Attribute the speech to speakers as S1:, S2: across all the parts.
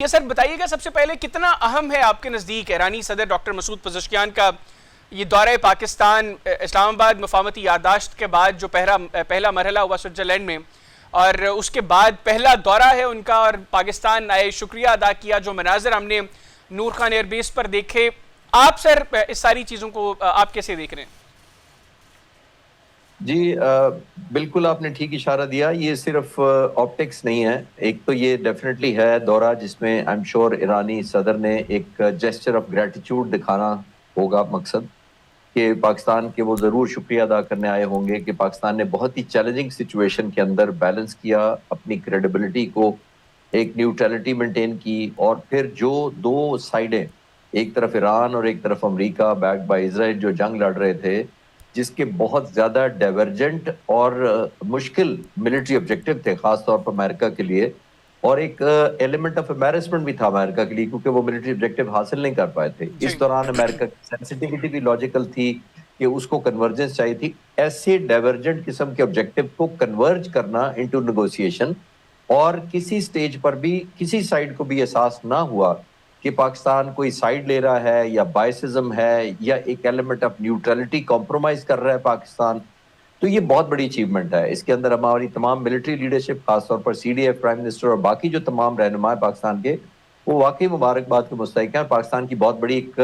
S1: یہ سر بتائیے گا سب سے پہلے کتنا اہم ہے آپ کے نزدیک ایرانی صدر ڈاکٹر مسعود پزشکیان کا یہ دورہ پاکستان اسلام آباد مفاہمتی یادداشت کے بعد جو پہلا مرحلہ ہوا سوئٹزرلینڈ میں، اور اس کے بعد پہلا دورہ ہے ان کا اور پاکستان آئے، شکریہ ادا کیا، جو مناظر ہم نے نور خان ایئر بیس پر دیکھے، آپ سر اس ساری چیزوں کو آپ کیسے دیکھ رہے ہیں؟
S2: جی بالکل آپ نے ٹھیک اشارہ دیا. یہ صرف آپٹکس نہیں ہے. ایک تو یہ ڈیفینیٹلی ہے دورہ جس میں آئی ایم شیور ایرانی صدر نے ایک جیسچر آف گریٹیٹیوڈ دکھانا ہوگا. مقصد کہ پاکستان کے وہ ضرور شکریہ ادا کرنے آئے ہوں گے کہ پاکستان نے بہت ہی چیلنجنگ سچویشن کے اندر بیلنس کیا اپنی کریڈیبلٹی کو، ایک نیوٹرلٹی مینٹین کی، اور پھر جو دو سائیڈیں، ایک طرف ایران اور ایک طرف امریکہ بیک بائی اسرائیل جو جنگ لڑ رہے تھے، جس کے بہت زیادہ ڈائیورجنٹ اور مشکل ملٹری آبجیکٹو تھے خاص طور پر امریکہ کے لیے، اور ایک ایلیمنٹ آف امبیرسمنٹ بھی تھا امریکہ کے لیے کیونکہ وہ ملٹری آبجیکٹو حاصل نہیں کر پائے تھے. اس دوران امریکہ کی سینسٹیوٹی بھی لاجیکل تھی کہ اس کو کنورجنس چاہیے تھی. ایسے ڈائیورجنٹ قسم کے آبجیکٹو کو کنورج کرنا انٹو نیگوسیشن، اور کسی سٹیج پر بھی کسی سائیڈ کو بھی احساس نہ ہوا کہ پاکستان کوئی سائیڈ لے رہا ہے یا بائسزم ہے یا ایک ایلیمنٹ آف نیوٹرلٹی کمپرومائز کر رہا ہے پاکستان. تو یہ بہت بڑی اچیومنٹ ہے. اس کے اندر ہماری تمام ملٹری لیڈرشپ، خاص طور پر C D F, prime minister اور باقی جو تمام رہنما پاکستان کے، وہ واقعی مبارکباد کے مستحق ہیں. پاکستان کی بہت بڑی ایک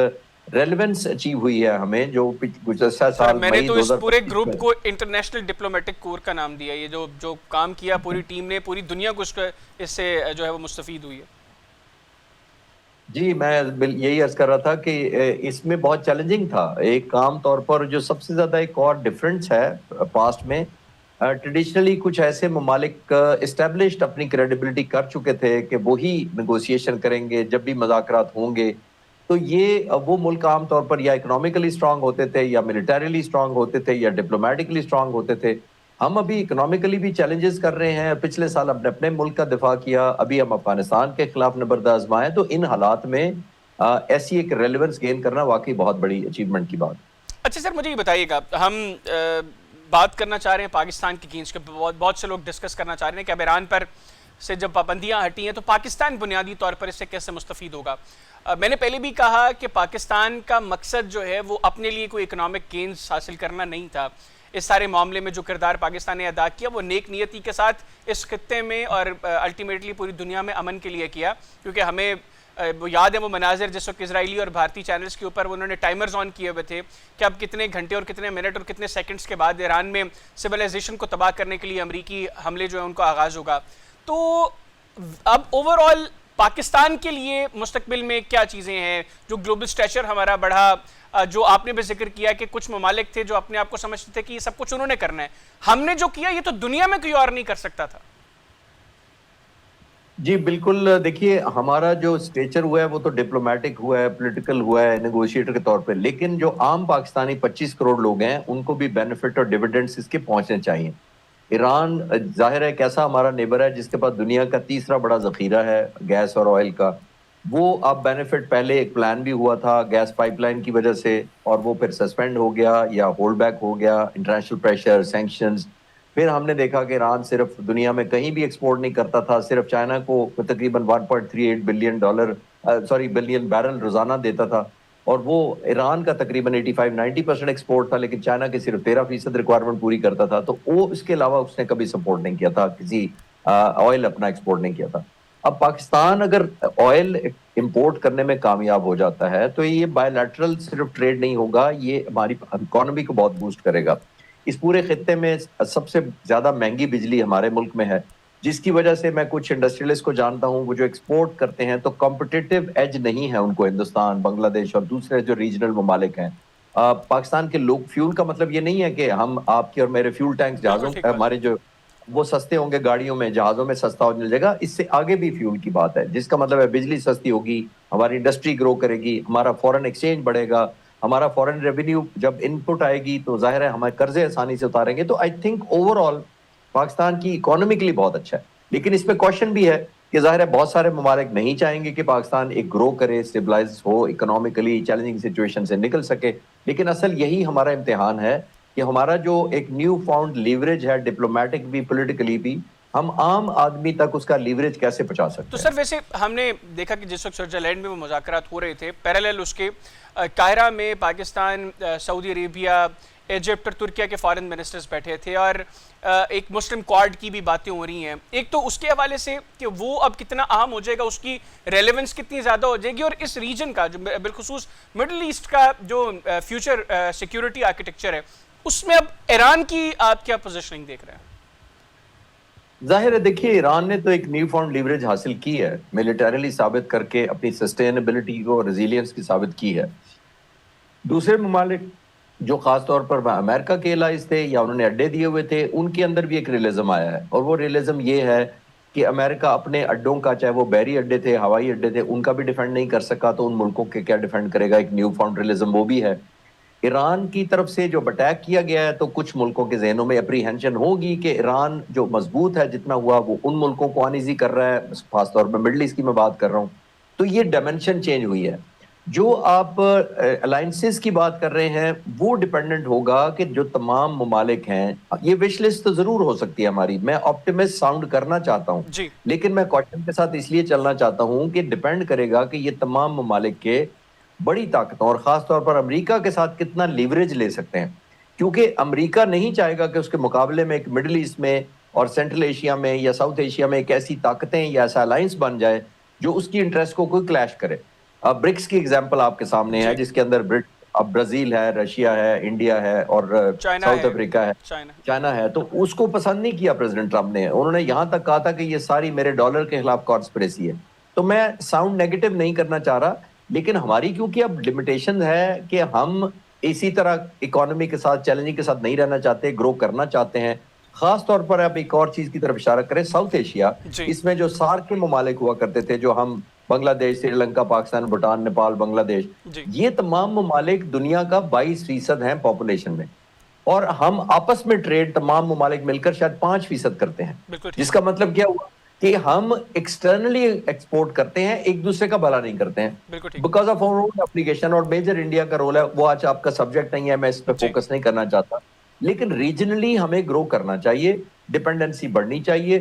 S2: ریلیونس اچیو ہوئی ہے ہمیں، جو گزشتہ سال
S1: میں نے تو اس پورے
S2: 2025
S1: گروپ
S2: میں
S1: کو انٹرنیشنل ڈپلومیٹک کور کا نام دیا. یہ جو کام کیا پوری ٹیم نے، پوری دنیا کو اس سے جو ہے وہ مستفید ہوئی ہے.
S2: جی میں یہی عرض کر رہا تھا کہ اس میں بہت چیلنجنگ تھا. ایک عام طور پر جو سب سے زیادہ ایک اور ڈفرنس ہے پاسٹ میں، ٹریڈیشنلی کچھ ایسے ممالک اسٹیبلشڈ اپنی کریڈیبلٹی کر چکے تھے کہ وہی نیگوسیشن کریں گے جب بھی مذاکرات ہوں گے. تو یہ وہ ملک عام طور پر یا اکنامکلی اسٹرانگ ہوتے تھے، یا ملٹریلی اسٹرانگ ہوتے تھے، یا ڈپلومیٹکلی اسٹرانگ ہوتے تھے. ہم ابھی اکنامکلی بھی چیلنجز کر رہے ہیں. پچھلے سال ہم نے اپنے ملک کا دفاع کیا، ابھی ہم افغانستان کے خلاف نبرد آزمائیں. تو ان حالات میں ایسی ایک ریلیونس گین کرنا واقعی بہت بڑی اچیومنٹ کی بات.
S1: اچھا سر مجھے یہ بتائیے گا، ہم بات کرنا چاہ رہے ہیں پاکستان کی گینز کے، بہت سے لوگ ڈسکس کرنا چاہ رہے ہیں کہ اب ایران پر سے جب پابندیاں ہٹی ہیں تو پاکستان بنیادی طور پر اس سے کیسے مستفید ہوگا. میں نے پہلے بھی کہا کہ پاکستان کا مقصد جو ہے وہ اپنے لیے کوئی اکنامک گینز حاصل کرنا نہیں تھا. اس سارے معاملے میں جو کردار پاکستان نے ادا کیا وہ نیک نیتی کے ساتھ اس خطے میں اور الٹیمیٹلی پوری دنیا میں امن کے لیے کیا. کیونکہ ہمیں وہ یاد ہے وہ مناظر جس وقت اسرائیلی اور بھارتی چینلز کے اوپر انہوں نے ٹائمرز آن کیے ہوئے تھے کہ اب کتنے گھنٹے اور کتنے منٹ اور کتنے سیکنڈز کے بعد ایران میں سویلائزیشن کو تباہ کرنے کے لیے امریکی حملے جو ہیں ان کا آغاز ہوگا. تو اب اوور آل پاکستان کے لیے مستقبل میں کیا چیزیں ہیں؟ جو گلوبل سٹیچر ہمارا بڑھا، جو آپ نے بھی ذکر کیا کہ کچھ ممالک تھے جو اپنے آپ کو سمجھتے تھے کہ یہ سب کچھ انہوں نے کرنا ہے، ہم نے جو کیا یہ تو دنیا میں کوئی اور نہیں کر سکتا تھا.
S2: جی بالکل. دیکھیے ہمارا جو سٹیچر ہوا ہے وہ تو ڈپلومیٹک ہوا ہے، پولیٹیکل ہوا ہے، نیگوشیٹر کے طور پہ. لیکن جو عام پاکستانی 25 کروڑ لوگ ہیں ان کو بھی بینیفٹ اور ڈیویڈنڈز اس کے پہنچنے چاہیے. ایران ظاہر ہے کیسا ہمارا نیبر ہے جس کے پاس دنیا کا تیسرا بڑا ذخیرہ ہے گیس اور آئل کا. وہ اب بینیفٹ پہلے ایک پلان بھی ہوا تھا گیس پائپ لائن کی وجہ سے، اور وہ پھر سسپینڈ ہو گیا یا ہولڈ بیک ہو گیا، انٹرنیشنل پریشر، سینکشنز. پھر ہم نے دیکھا کہ ایران صرف دنیا میں کہیں بھی ایکسپورٹ نہیں کرتا تھا، صرف چائنا کو تقریباً 1.38 بلین بیرل روزانہ دیتا تھا، اور وہ ایران کا تقریباً 85-90% ایکسپورٹ تھا، لیکن چائنا کے صرف 13% ریکوائرمنٹ پوری کرتا تھا. تو وہ اس کے علاوہ اس نے کبھی سپورٹ نہیں کیا تھا، کسی آئل اپنا ایکسپورٹ نہیں کیا تھا. اب پاکستان اگر آئل امپورٹ کرنے میں کامیاب ہو جاتا ہے تو یہ بائی لیٹرل صرف ٹریڈ نہیں ہوگا، یہ ہماری اکانومی کو بہت بوسٹ کرے گا. اس پورے خطے میں سب سے زیادہ مہنگی بجلی ہمارے ملک میں ہے، جس کی وجہ سے میں کچھ انڈسٹریلسٹ کو جانتا ہوں وہ جو ایکسپورٹ کرتے ہیں تو کمپٹیٹیو ایج نہیں ہے ان کو ہندوستان، بنگلہ دیش اور دوسرے جو ریجنل ممالک ہیں. پاکستان کے لوگ فیول کا مطلب یہ نہیں ہے کہ ہم آپ کے اور میرے فیول ٹینکس
S1: بالکل
S2: جہازوں
S1: ٹھیک بات.
S2: ہمارے جو وہ سستے ہوں گے گاڑیوں میں، جہازوں میں سستا ہو جائے گا. اس سے آگے بھی فیول کی بات ہے، جس کا مطلب ہے بجلی سستی ہوگی، ہماری انڈسٹری گرو کرے گی، ہمارا فورن ایکسچینج بڑھے گا، ہمارا فورن ریونیو جب ان پٹ آئے گی تو ظاہر ہے ہمارے قرضے آسانی سے اتاریں گے. تو I think over all Pakistan کی اکانومکلی بہت اچھا ہے. لیکن اس پہ کوشچن بھی ہے کہ ظاہر ہے بہت سارے ممالک نہیں چاہیں گے کہ پاکستان ایک گرو کرے، اسٹیبلائز ہو، اکنامکلی چیلنجنگ سچویشن سے نکل سکے. لیکن اصل یہی ہمارا امتحان ہے کہ ہمارا جو ایک نیو فاؤنڈ لیوریج ہے ڈپلومیٹک بھی، پولیٹیکلی بھی، ہم عام آدمی تک اس کا لیوریج کیسے پہنچا سکتے
S1: تو
S2: ہیں؟
S1: سر ویسے ہم نے دیکھا کہ جس وقت سوئٹزرلینڈ میں وہ مذاکرات ہو رہے تھے، پیرالل اس کے قاہرہ میں پاکستان، سعودی عربیہ، ایجپٹ اور ترکیہ کے فارن منسٹرز بیٹھے تھے، اور ایک مسلم کوارڈ کی بھی باتیں ہو رہی ہیں. ایک تو اس کے حوالے سے کہ وہ اب کتنا اہم ہو جائے گا، اس کی ریلیونس کتنی زیادہ ہو جائے گی، اور اس ریجن کا جو بالخصوص مڈل ایسٹ کا جو فیوچر سیکیورٹی آرکیٹیکچر ہے، اس میں اب ایران کی آپ کیا پوزیشننگ دیکھ رہے ہیں؟
S2: ظاہر ہے، دیکھیے ایران نے تو ایک نیو فاؤنڈ لیوریج حاصل کی ہے، ملیٹریلی ثابت کر کے اپنی سسٹینیبلٹی کو، ریزیلینس کی ثابت کی ہے. دوسرے ممالک جو خاص طور پر امریکہ کے الائز تھے یا انہوں نے اڈے دیے ہوئے تھے، ان کے اندر بھی ایک ریئلزم آیا ہے، اور وہ ریئلزم یہ ہے کہ امریکہ اپنے اڈوں کا، چاہے وہ بحری اڈے تھے، ہوائی اڈے تھے، ان کا بھی ڈیفینڈ نہیں کر سکا، تو ان ملکوں کے کیا ڈیفینڈ کرے گا؟ ایک نیو فاؤنڈ ریئلزم وہ بھی ہے. ایران کی طرف سے جو اٹیک کیا گیا ہے، تو کچھ ملکوں کے ذہنوں میں اپریہنشن ہوگی کہ ایران جو مضبوط ہے جتنا ہوا، وہ ان ملکوں کو انیزی کر رہا ہے، خاص طور پہ مڈل ایسٹ کی میں بات کر رہا ہوں. تو یہ ڈائمنشن چینج ہوئی ہے. جو آپ الائنسز کی بات کر رہے ہیں، وہ ڈیپینڈنٹ ہوگا کہ جو تمام ممالک ہیں، یہ وش لسٹ تو ضرور ہو سکتی ہے ہماری، میں آپٹیمسٹ ساؤنڈ کرنا چاہتا ہوں،
S1: جی
S2: لیکن میں کوشچن کے ساتھ اس لیے چلنا چاہتا ہوں کہ ڈیپینڈ کرے گا کہ یہ تمام ممالک کے بڑی طاقتوں اور خاص طور پر امریکہ کے ساتھ کتنا لیوریج لے سکتے ہیں. کیونکہ امریکہ نہیں چاہے گا کہ اس کے مقابلے میں ایک مڈل ایسٹ میں اور سینٹرل ایشیا میں یا ساؤتھ ایشیا میں ایک ایسی طاقتیں یا ایسا الائنس بن جائے جو اس کی انٹرسٹ کو کوئی کلیش کرے. اب برکس کی ایگزامپل آپ کے سامنے ہے،
S1: جی،
S2: جس کے اندر اب برازیل ہے، رشیا ہے، انڈیا ہے اور
S1: چائنا
S2: ساؤتھ
S1: ہے،
S2: افریقہ ہے،
S1: چائنا.
S2: چائنا ہے. تو اس کو پسند نہیں کیا پریزیڈنٹ ٹرمپ نے، انہوں نے یہاں تک کہا تھا کہ یہ ساری میرے ڈالر کے خلاف کانسپریسی ہے. تو میں ساؤنڈ نیگیٹو نہیں کرنا چاہ رہا، لیکن ہماری کیونکہ اب لمیٹیشن ہے کہ ہم اسی طرح اکانومی کے ساتھ، چیلنجنگ کے ساتھ نہیں رہنا چاہتے، گرو کرنا چاہتے ہیں. خاص طور پر آپ ایک اور چیز کی طرف اشارہ کریں، ساؤتھ ایشیا،
S1: جی
S2: اس میں جو سارک کے ممالک ہوا کرتے تھے، جو ہم بنگلہ دیش، سری لنکا، پاکستان، بھوٹان، نیپال، بنگلہ دیش،
S1: جی
S2: یہ تمام ممالک دنیا کا 22% ہیں پاپولیشن میں، اور ہم آپس میں ٹریڈ تمام ممالک مل کر شاید 5% کرتے ہیں.
S1: بالکل
S2: جس
S1: ٹھیک.
S2: کا مطلب کیا ہوا کہ ہم ایکسٹرنلی ایکسپورٹ کرتے ہیں، ایک دوسرے کا بھلا نہیں کرتے ہیں.
S1: بالکل ٹھیک.
S2: Because of our own application, اور میجر انڈیا کا رول ہے، وہ آج آپ کا سبجیکٹ نہیں ہے، میں اس پہ
S1: جی
S2: فوکس نہیں کرنا چاہتا. لیکن ریجنلی ہمیں گرو کرنا چاہیے، ڈیپینڈنسی بڑھنی چاہیے.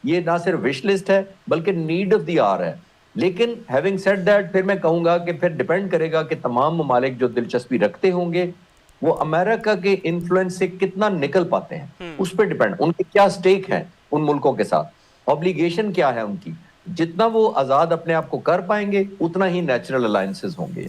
S2: یہ نہ صرف وش لسٹ ہے بلکہ نیڈ آف دی آر ہے. لیکن ہیونگ سیڈ دیٹ، پھر میں کہوں گا کہ پھر ڈیپینڈ کرے گا کہ تمام ممالک جو دلچسپی رکھتے ہوں گے، وہ امریکہ کے انفلوئنس سے کتنا نکل پاتے ہیں. اس پہ ڈیپینڈ، ان کے کیا سٹیک ہیں ان ملکوں کے ساتھ، obligation کیا ہے ان کی. جتنا وہ آزاد اپنے آپ کو کر پائیں گے، اتنا ہی نیچرل الائنسز ہوں گے.